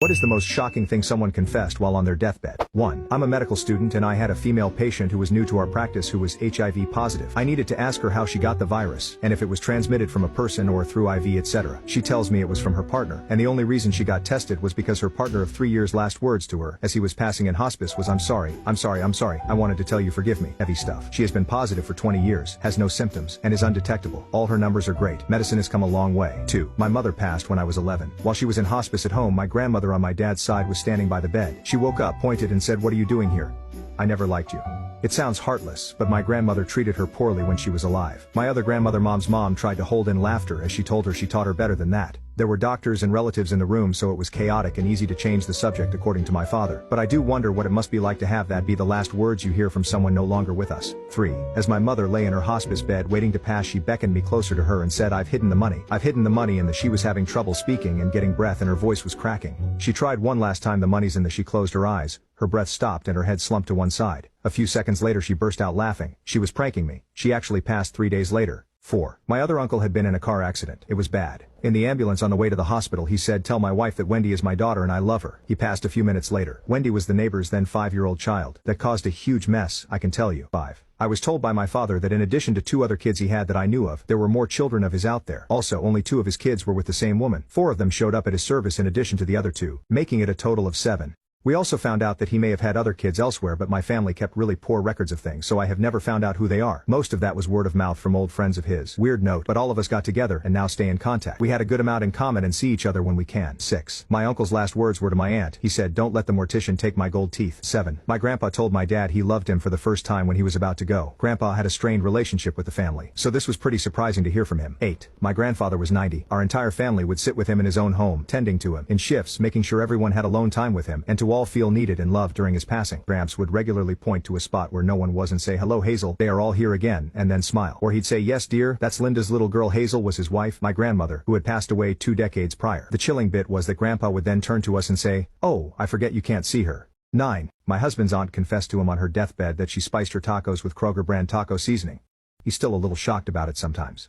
What is the most shocking thing someone confessed while on their deathbed? 1. I'm a medical student and I had a female patient who was new to our practice who was HIV positive. I needed to ask her how she got the virus, and if it was transmitted from a person or through IV etc. She tells me it was from her partner, and the only reason she got tested was because her partner of 3 years last words to her as he was passing in hospice was I'm sorry, I wanted to tell you forgive me. Heavy stuff. She has been positive for 20 years, has no symptoms, and is undetectable. All her numbers are great. Medicine has come a long way. 2. My mother passed when I was 11. While she was in hospice at home, my grandmother on my dad's side was standing by the bed. She woke up, pointed and said, "What are you doing here? I never liked you." It sounds heartless, but my grandmother treated her poorly when she was alive. My other grandmother, mom's mom, tried to hold in laughter as she told her she taught her better than that. There were doctors and relatives in the room, so it was chaotic and easy to change the subject according to my father. But I do wonder what it must be like to have that be the last words you hear from someone no longer with us. 3. As my mother lay in her hospice bed waiting to pass, she beckoned me closer to her and said, I've hidden the money, and that she was having trouble speaking and getting breath and her voice was cracking. She tried one last time, the money's in the she closed her eyes, her breath stopped and her head slumped to one side. A few seconds later she burst out laughing. She was pranking me. She actually passed 3 days later. 4. My other uncle had been in a car accident. It was bad. In the ambulance on the way to the hospital he said, tell my wife that Wendy is my daughter and I love her. He passed a few minutes later. Wendy was the neighbor's then 5-year-old child. That caused a huge mess, I can tell you. 5. I was told by my father that in addition to 2 other kids he had that I knew of, there were more children of his out there. Also, only 2 of his kids were with the same woman. 4 of them showed up at his service in addition to the other 2, making it a total of 7. We also found out that he may have had other kids elsewhere, but my family kept really poor records of things, so I have never found out who they are. Most of that was word of mouth from old friends of his. Weird note, but all of us got together and now stay in contact. We had a good amount in common and see each other when we can. 6. My uncle's last words were to my aunt. He said, don't let the mortician take my gold teeth. 7. My grandpa told my dad he loved him for the first time when he was about to go. Grandpa had a strained relationship with the family, so this was pretty surprising to hear from him. 8. My grandfather was 90. Our entire family would sit with him in his own home, tending to him in shifts, making sure everyone had alone time with him and to all feel needed and loved during his passing. Gramps would regularly point to a spot where no one was and say, hello Hazel, they are all here again, and then smile. Or he'd say, yes dear, that's Linda's little girl. Hazel was his wife, my grandmother, who had passed away 2 decades prior. The chilling bit was that Grandpa would then turn to us and say, oh, I forget you can't see her. 9. My husband's aunt confessed to him on her deathbed that she spiced her tacos with Kroger brand taco seasoning. He's still a little shocked about it sometimes.